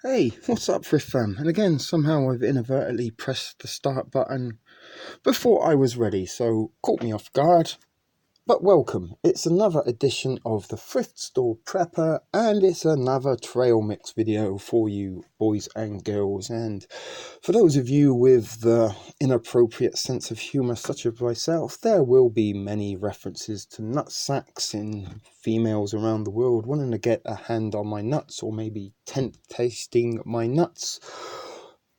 Hey, what's up, Thrift Fam? And again, somehow I've inadvertently pressed the start button before I was ready, so caught me off guard. But welcome, it's another edition of the Thrift Store Prepper, and it's another trail mix video for you boys and girls. And for those of you with the inappropriate sense of humour such as myself, there will be many references to nut sacks in females around the world wanting to get a hand on my nuts, or maybe tasting my nuts,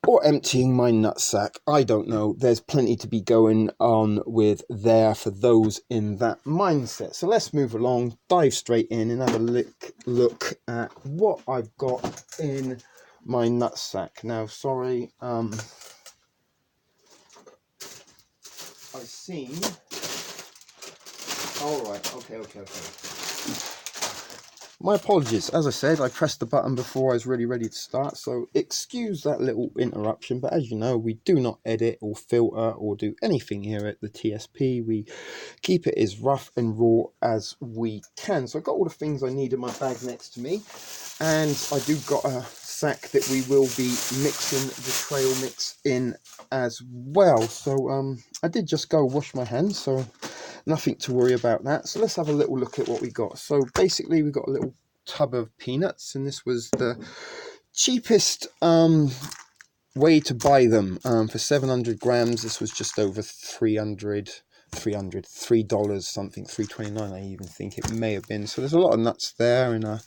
or emptying my nutsack. I don't know. There's plenty to be going on with there for those in that mindset. So let's move along, dive straight in and have a look at what I've got in my nutsack. Now, sorry, I've seen... Alright, okay. My apologies. As I said, I pressed the button before I was really ready to start, so excuse that little interruption. But as you know, we do not edit or filter or do anything here at the TSP. We keep it as rough and raw as we can. So I've got all the things I need in my bag next to me, and I do got a sack that we will be mixing the trail mix in as well. So I did just go wash my hands, so nothing to worry about that. So let's have a little look at what we got. So basically we got a little tub of peanuts, and this was the cheapest way to buy them. For 700 grams, this was just over $3 something, $3.29 I even think it may have been. So there's a lot of nuts there, and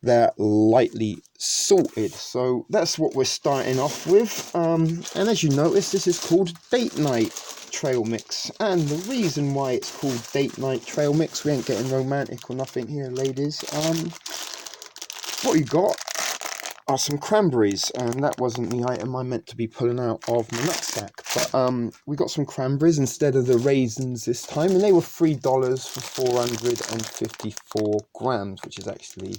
they're lightly salted. So that's what we're starting off with. And as you notice, this is called Date Night Trail Mix. And the reason why it's called Date Night Trail Mix, we ain't getting romantic or nothing here, ladies. What you got are some cranberries, and that wasn't the item I meant to be pulling out of my nutsack. But we got some cranberries instead of the raisins this time, and they were $3 for 454 grams, which is actually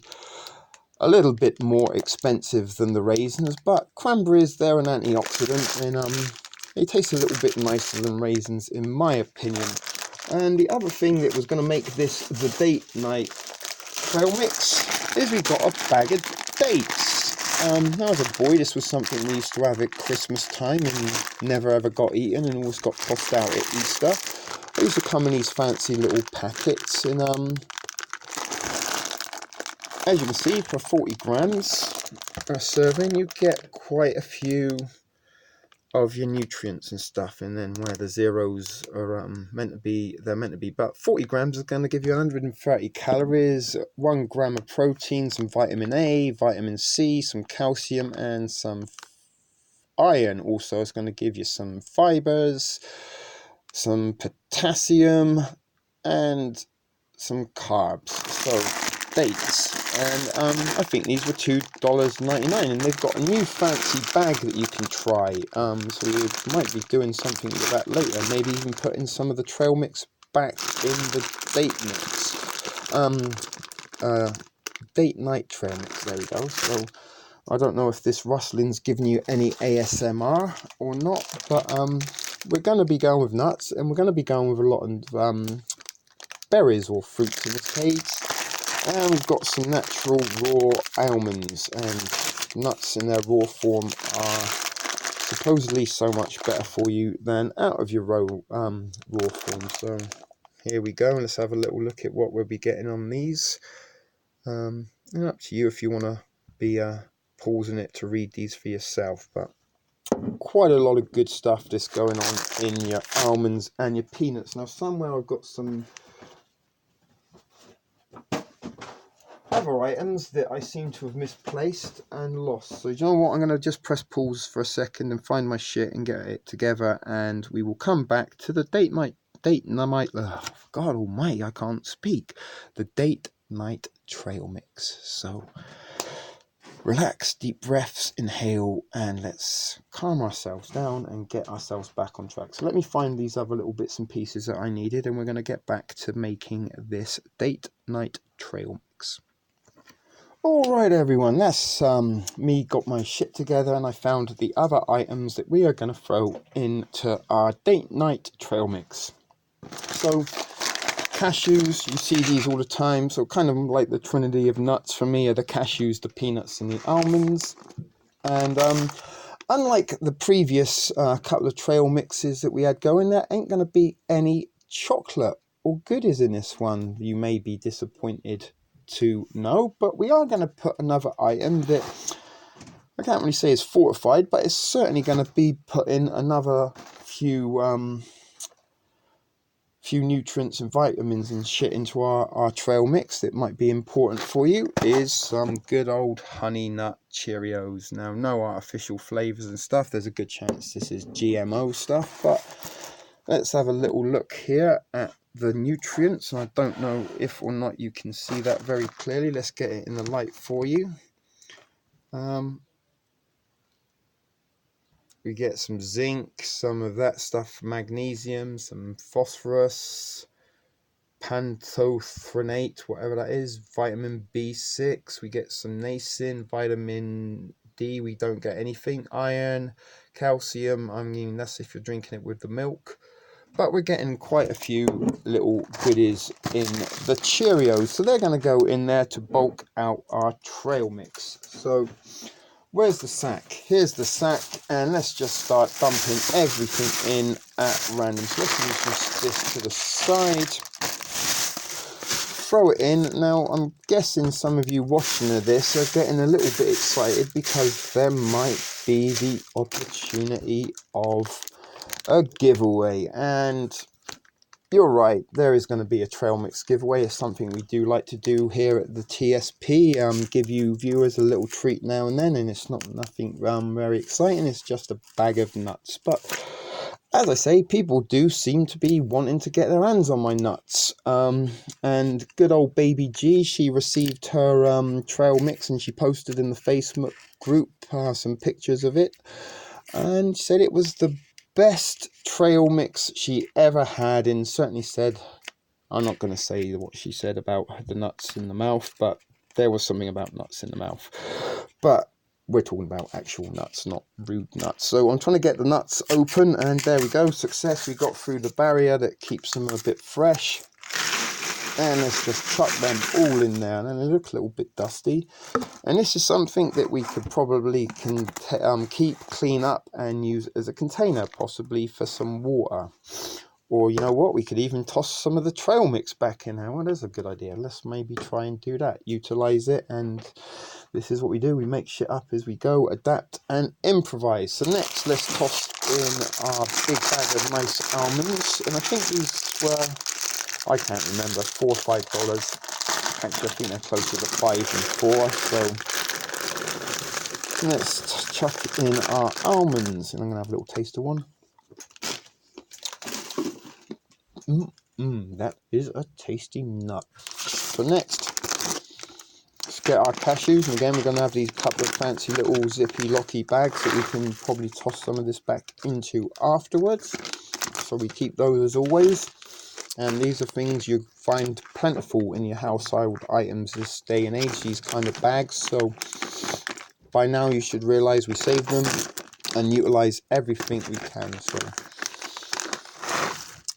a little bit more expensive than the raisins. But cranberries, they're an antioxidant, and they taste a little bit nicer than raisins in my opinion. And the other thing that was going to make this the date night trail mix is we got a bag of dates. Now as a boy, this was something we used to have at Christmas time and never ever got eaten, and always got tossed out at Easter. They used to come in these fancy little packets, and as you can see, for 40 grams a serving, you get quite a few of your nutrients and stuff, and then where the zeros are meant to be, they're meant to be. But 40 grams is going to give you 130 calories, 1 gram of protein, some vitamin A, vitamin C, some calcium, and some iron. Also, it's going to give you some fibers, some potassium, and some carbs. So dates, and I think these were $2.99, and they've got a new fancy bag that you can try. So we might be doing something with that later, maybe even putting some of the trail mix back in the date mix. Date night trail mix, there we go. So I don't know if this rustling's giving you any ASMR or not, but we're going to be going with nuts, and we're going to be going with a lot of berries or fruits in this case. And we've got some natural raw almonds, and nuts in their raw form are supposedly so much better for you than out of your raw form. So here we go, and let's have a little look at what we'll be getting on these. And up to you if you want to be pausing it to read these for yourself, but quite a lot of good stuff this going on in your almonds and your peanuts. Now somewhere I've got some other items that I seem to have misplaced and lost. So you know what, I'm going to just press pause for a second and find my shit and get it together, and we will come back to the date night, God almighty, I can't speak, the date night trail mix. So relax, deep breaths, inhale, and let's calm ourselves down and get ourselves back on track. So let me find these other little bits and pieces that I needed, and we're going to get back to making this date night trail mix. Alright everyone, that's me got my shit together, and I found the other items that we are going to throw into our date night trail mix. So cashews, you see these all the time, so kind of like the trinity of nuts for me are the cashews, the peanuts and the almonds. And unlike the previous couple of trail mixes that we had going, there ain't going to be any chocolate or goodies in this one. You may be disappointed to know, but we are going to put another item that I can't really say is fortified, but it's certainly going to be putting another few nutrients and vitamins and shit into our trail mix that might be important for you. Is some good old honey nut Cheerios. Now, no artificial flavors and stuff. There's a good chance this is GMO stuff, but let's have a little look here at the nutrients. I don't know if or not you can see that very clearly. Let's get it in the light for you. We get some zinc, some of that stuff, magnesium, some phosphorus, pantothranate, whatever that is, vitamin B6, we get some niacin, vitamin D, we don't get anything, iron, calcium, I mean that's if you're drinking it with the milk, but we're getting quite a few little goodies in the Cheerios, so they're going to go in there to bulk out our trail mix. So where's the sack? Here's the sack, and let's just start dumping everything in at random. So let's move this to the side. Throw it in. Now, I'm guessing some of you watching this are getting a little bit excited because there might be the opportunity of a giveaway. And you're right, there is going to be a trail mix giveaway. It's something we do like to do here at the TSP. Give you viewers a little treat now and then, and it's nothing very exciting. It's just a bag of nuts. But as I say, people do seem to be wanting to get their hands on my nuts. And good old baby G, she received her trail mix and she posted in the Facebook group some pictures of it and said it was the best trail mix she ever had, and certainly said, I'm not going to say what she said about the nuts in the mouth, but there was something about nuts in the mouth. But we're talking about actual nuts, not rude nuts. So I'm trying to get the nuts open, and there we go, success. We got through the barrier that keeps them a bit fresh. And let's just chuck them all in there, and they look a little bit dusty. And this is something that we could probably keep, clean up, and use as a container, possibly for some water. Or you know what, we could even toss some of the trail mix back in there. Well, that's a good idea. Let's maybe try and do that, utilize it. And this is what we do. We make shit up as we go, adapt and improvise. So next, let's toss in our big bag of nice almonds. And I think these were, I can't remember, $4 or $5. Actually, I think they're closer to 5 than 4. So let's chuck in our almonds, and I'm going to have a little taste of one. That is a tasty nut. So next, let's get our cashews, and again we're going to have these couple of fancy little zippy locky bags that we can probably toss some of this back into afterwards. So we keep those as always. And these are things you find plentiful in your household items this day and age, these kind of bags. So by now you should realize we save them and utilize everything we can. So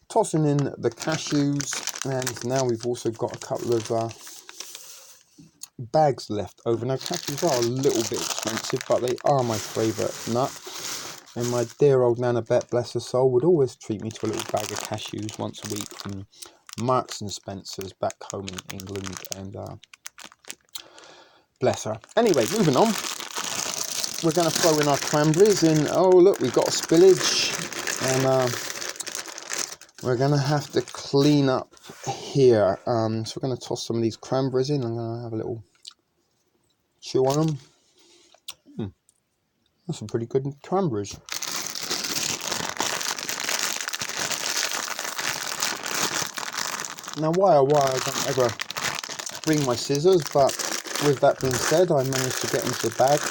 tossing in the cashews, and now we've also got a couple of bags left over. Now cashews are a little bit expensive, but they are my favourite nut. And my dear old Nana Bet, bless her soul, would always treat me to a little bag of cashews once a week from Marks and Spencer's back home in England, and bless her. Anyway, moving on. We're going to throw in our cranberries in. Oh look, we've got a spillage, and we're going to have to clean up here. So we're going to toss some of these cranberries in. I'm going to have a little chew on them. That's some pretty good cranberries. Now, why I don't ever bring my scissors, but with that being said, I managed to get into the bag.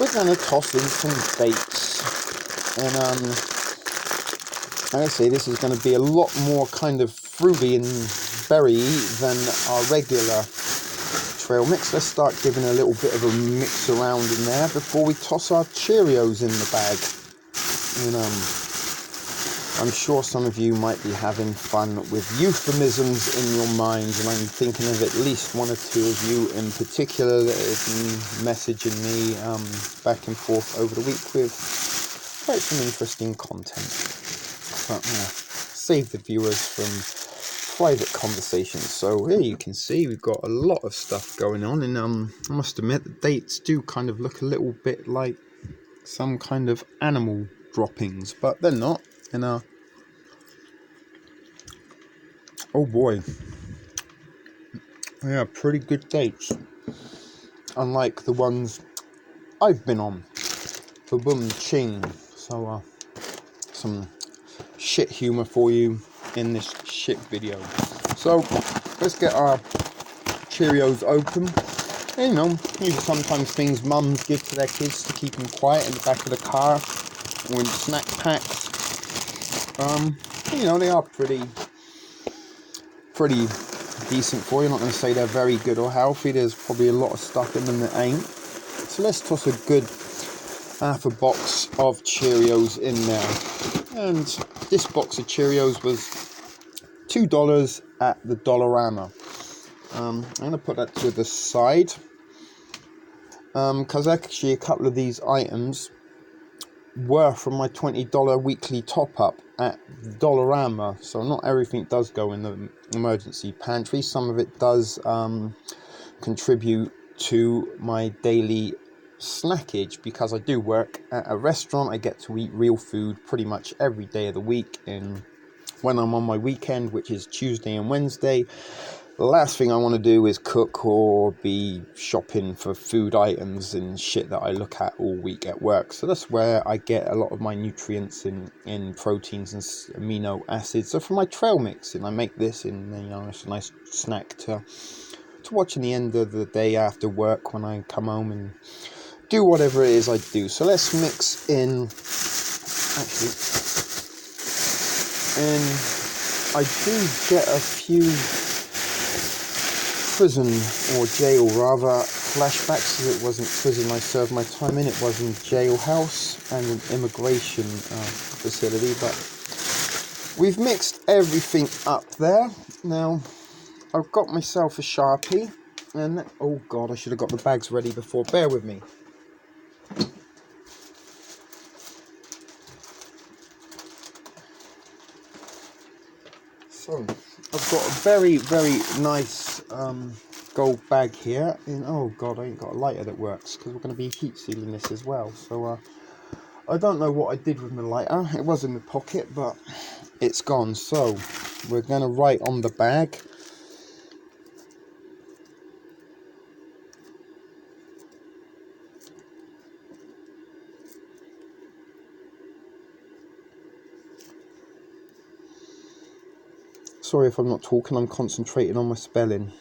We're going to toss in some dates, and like I say, this is going to be a lot more kind of fruity and berry than our regular trail mix. Let's start giving a little bit of a mix around in there before we toss our Cheerios in the bag. And I'm sure some of you might be having fun with euphemisms in your minds, and I'm thinking of at least one or two of you in particular that have been messaging me back and forth over the week with quite some interesting content. But save the viewers from private conversations. So here you can see we've got a lot of stuff going on, and I must admit the dates do kind of look a little bit like some kind of animal droppings, but they're not. And oh boy, yeah, pretty good dates, unlike the ones I've been on for boom ching. So some shit humor for you in this shit video. So let's get our Cheerios open. And, you know, these are sometimes things mums give to their kids to keep them quiet in the back of the car or in snack packs. You know, they are pretty decent for you. I'm not going to say they're very good or healthy. There's probably a lot of stuff in them that ain't. So let's toss a good half a box of Cheerios in there. And this box of Cheerios was $2 at the Dollarama. I'm going to put that to the side because actually a couple of these items were from my $20 weekly top-up at Dollarama. So not everything does go in the emergency pantry. Some of it does contribute to my daily snackage, because I do work at a restaurant. I get to eat real food pretty much every day of the week, and when I'm on my weekend, which is Tuesday and Wednesday, the last thing I want to do is cook or be shopping for food items and shit that I look at all week at work. So that's where I get a lot of my nutrients in proteins and amino acids. So for my trail mix, and I make this, and you know, it's a nice snack to watch in the end of the day after work when I come home and do whatever it is I do. So let's mix in, actually, and I do get a few prison or jail rather flashbacks, because it wasn't prison I served my time in, it was in jailhouse and an immigration facility. But we've mixed everything up there. Now I've got myself a Sharpie, and oh god, I should have got the bags ready before, bear with me. So I've got a very nice gold bag here, and oh god, I ain't got a lighter that works because we're going to be heat sealing this as well. So I don't know what I did with my lighter. It was in my pocket, but it's gone. So we're going to write on the bag. Sorry if I'm not talking, I'm concentrating on my spelling.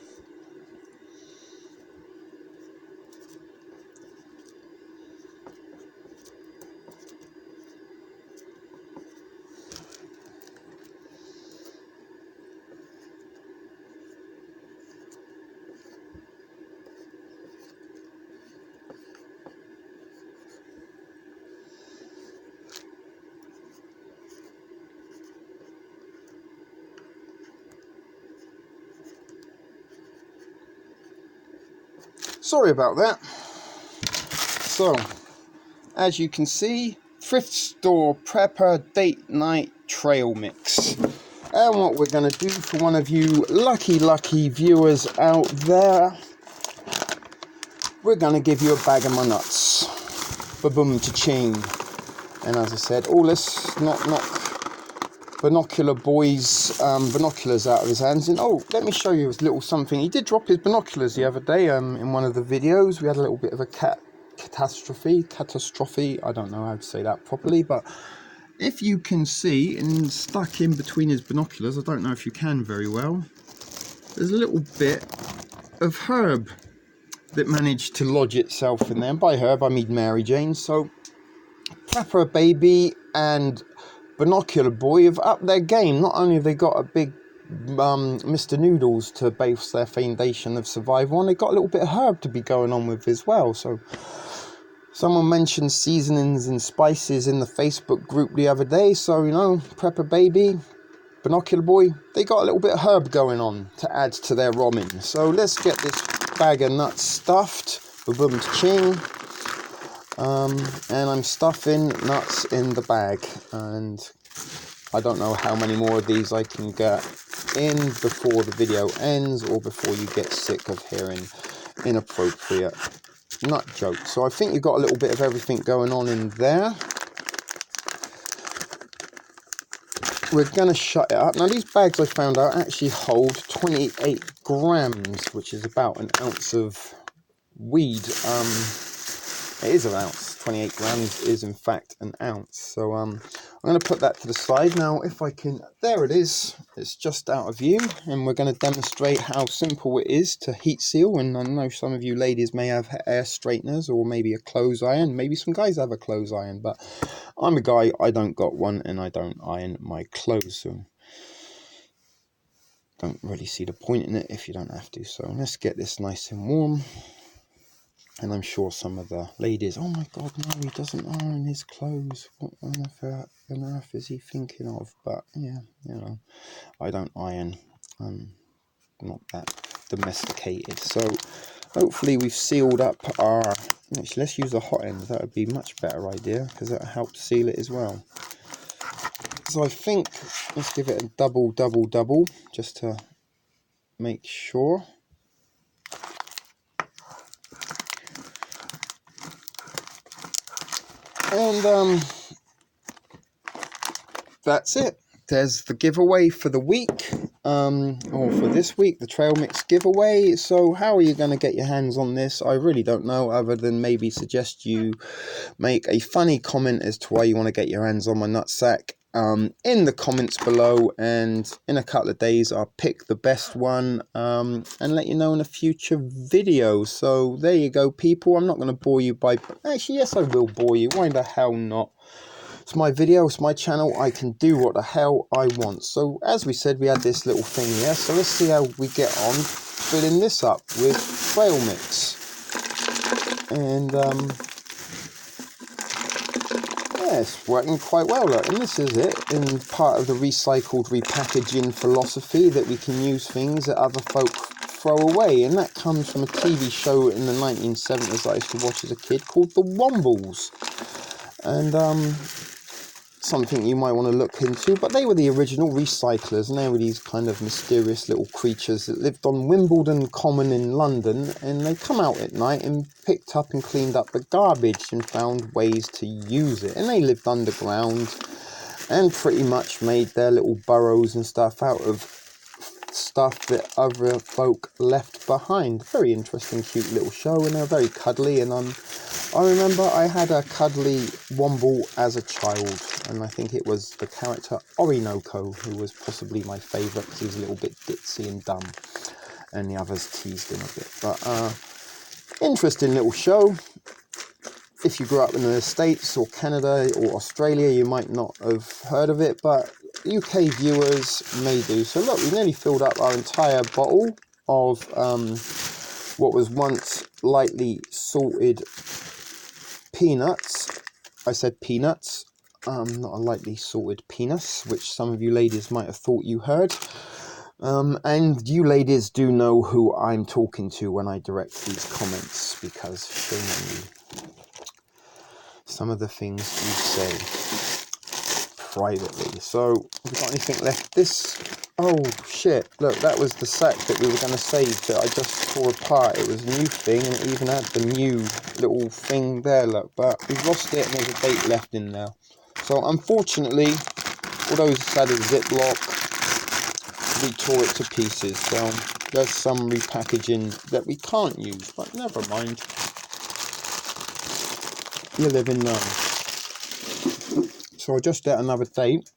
Sorry about that. So, as you can see, thrift store prepper date night trail mix. And what we're going to do for one of you lucky viewers out there, we're going to give you a bag of my nuts. Ba-boom, cha-ching. And as I said, oh, let's not knock Binocular Boy's binoculars out of his hands. And oh, let me show you a little something. He did drop his binoculars the other day in one of the videos. We had a little bit of a catastrophe. I don't know how to say that properly, but if you can see, and stuck in between his binoculars, I don't know if you can very well, there's a little bit of herb that managed to lodge itself in there. And by herb I mean Mary Jane. So Prepper Baby and Binocular Boy have upped their game. Not only have they got a big Mr. Noodles to base their foundation of survival on, they got a little bit of herb to be going on with as well. So Someone mentioned seasonings and spices in the Facebook group the other day, so you know, Prepper Baby, Binocular Boy, they got a little bit of herb going on to add to their ramen. So let's get this bag of nuts stuffed, ba-boom ching. And I'm stuffing nuts in the bag, and I don't know how many more of these I can get in before the video ends, or before you get sick of hearing inappropriate nut jokes. So I think you've got a little bit of everything going on in there. We're going to shut it up. Now these bags, I found out, actually hold 28 grams, which is about an ounce of weed. It is an ounce. 28 grams is in fact an ounce. So I'm going to put that to the side. Now if I can, there it is. It's just out of view, and we're going to demonstrate how simple it is to heat seal. And I know some of you ladies may have hair straighteners, or maybe a clothes iron. Maybe some guys have a clothes iron, but I'm a guy, I don't got one, and I don't iron my clothes, so don't really see the point in it if you don't have to. So let's get this nice and warm. And I'm sure some of the ladies, oh my god, no, he doesn't iron his clothes. What on earth is he thinking of? But yeah, you know, I don't iron. I'm not that domesticated. So hopefully we've sealed up our... Actually, let's use the hot end. That would be a much better idea, because that helps seal it as well. So I think, let's give it a double, just to make sure. And that's it. There's the giveaway for the week, or for this week, the trail mix giveaway. So how are you going to get your hands on this? I really don't know, other than maybe suggest you make a funny comment as to why you want to get your hands on my nutsack in the comments below, and in a couple of days I'll pick the best one and let you know in a future video. So there you go, people. I'm not going to bore you by... Actually, yes, I will bore you. Why the hell not? It's my video, it's my channel, I can do what the hell I want. So as we said, we had this little thing here, so let's see how we get on filling this up with trail mix. And yeah, it's working quite well, look. And this is it, in part of the recycled repackaging philosophy, that we can use things that other folk throw away. And that comes from a TV show in the 1970s I used to watch as a kid called The Wombles. And something you might want to look into, but they were the original recyclers, and they were these kind of mysterious little creatures that lived on Wimbledon Common in London, and they come out at night and picked up and cleaned up the garbage and found ways to use it. And they lived underground and pretty much made their little burrows and stuff out of stuff that other folk left behind. Very interesting, cute little show, and they're very cuddly. And I remember I had a cuddly Womble as a child, and I think it was the character Orinoco who was possibly my favourite, because he was a little bit ditzy and dumb, and the others teased him a bit. But interesting little show. If you grew up in the States or Canada or Australia, you might not have heard of it, but UK viewers may do. So look, we nearly filled up our entire bottle of what was once lightly salted peanuts. I said peanuts, not a lightly salted penis, which some of you ladies might have thought you heard. And you ladies do know who I'm talking to when I direct these comments, because shame on you. Some of the things you say privately. So, have we got anything left? This, oh shit, look, that was the sack that we were going to save that I just tore apart. It was a new thing, and it even had the new little thing there, look, but we've lost it, and there's a date left in there. So unfortunately, although it's had a ziplock, we tore it to pieces. So there's some repackaging that we can't use, but never mind. You live and learn. So I just ate another date,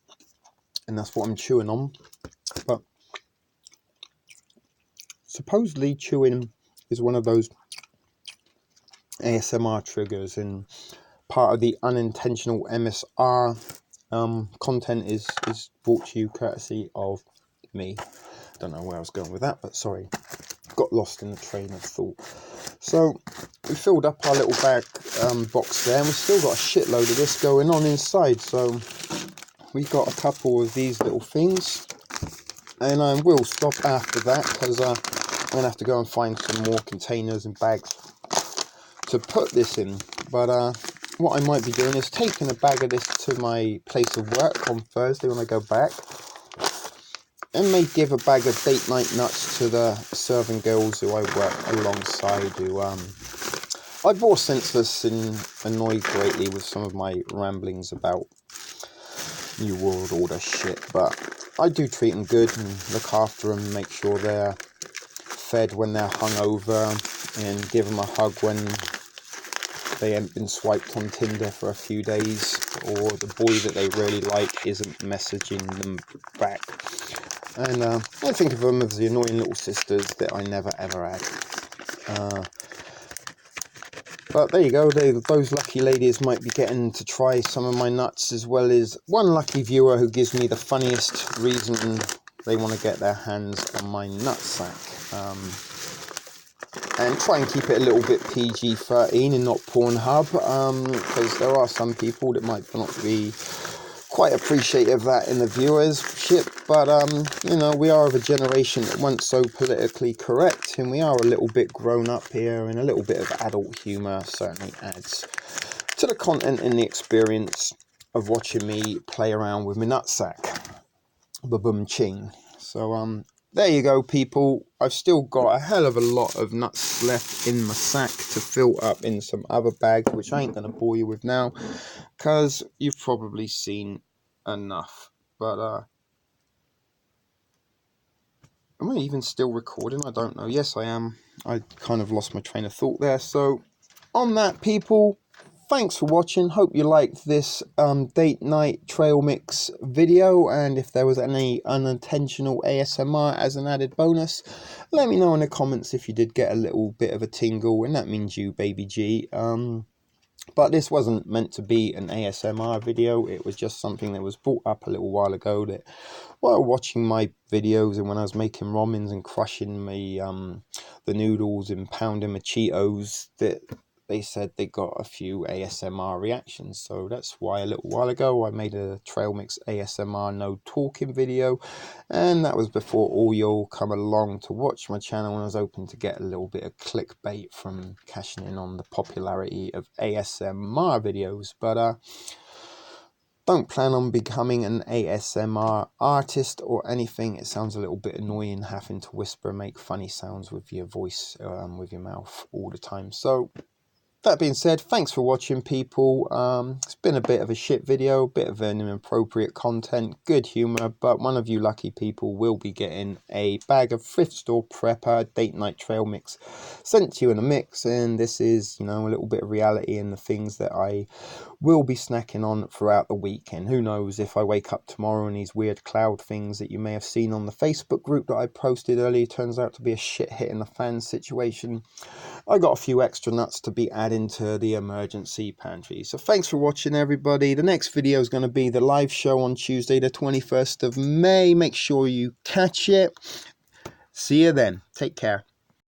and that's what I'm chewing on. But supposedly chewing is one of those ASMR triggers, and part of the unintentional MSR content is brought to you courtesy of me. Don't know where I was going with that, but sorry, got lost in the train of thought. So we filled up our little bag box there, and we've still got a shitload of this going on inside. So we got a couple of these little things, and I will stop after that because I'm going to have to go and find some more containers and bags to put this in. But what I might be doing is taking a bag of this to my place of work on Thursday when I go back, and may give a bag of date night nuts to the serving girls who I work alongside, who I bore senseless and annoyed greatly with some of my ramblings about New World Order shit, but I do treat them good and look after them, make sure they're fed when they're hungover, and give them a hug when they haven't been swiped on Tinder for a few days, or the boy that they really like isn't messaging them back. And I think of them as the annoying little sisters that I never ever had. But there you go, those lucky ladies might be getting to try some of my nuts, as well as one lucky viewer who gives me the funniest reason they want to get their hands on my nutsack. And try and keep it a little bit PG-13 and not Pornhub, because there are some people that might not be quite appreciative of that in the viewership, but you know, we are of a generation that weren't so politically correct, and we are a little bit grown up here, and a little bit of adult humour certainly adds to the content and the experience of watching me play around with my nutsack. Ba-boom ching. So there you go, people. I've still got a hell of a lot of nuts left in my sack to fill up in some other bags, which I ain't going to bore you with now, because you've probably seen enough. But am I even still recording? I don't know. Yes, I am. I kind of lost my train of thought there. So on that, people, thanks for watching. Hope you liked this date night trail mix video, and if there was any unintentional ASMR as an added bonus, let me know in the comments if you did get a little bit of a tingle, and that means you, baby G. But this wasn't meant to be an ASMR video. It was just something that was brought up a little while ago, that while watching my videos and when I was making ramens and crushing the noodles and pounding my Cheetos, that they said they got a few ASMR reactions. So that's why a little while ago I made a trail mix ASMR no talking video, and that was before all y'all come along to watch my channel, and I was hoping to get a little bit of clickbait from cashing in on the popularity of ASMR videos. But don't plan on becoming an ASMR artist or anything. It sounds a little bit annoying having to whisper and make funny sounds with your voice, with your mouth all the time. So that being said, thanks for watching, people. It's been a bit of a shit video, a bit of an inappropriate content, good humour, but one of you lucky people will be getting a bag of thrift store prepper date night trail mix sent to you in a mix, and this is, you know, a little bit of reality in the things that I will be snacking on throughout the weekend. Who knows, if I wake up tomorrow and these weird cloud things that you may have seen on the Facebook group that I posted earlier turns out to be a shit hit in the fan situation, I got a few extra nuts to be adding to the emergency pantry. So thanks for watching, everybody. The next video is going to be the live show on Tuesday the 21st of May. Make sure you catch it. See you then. Take care.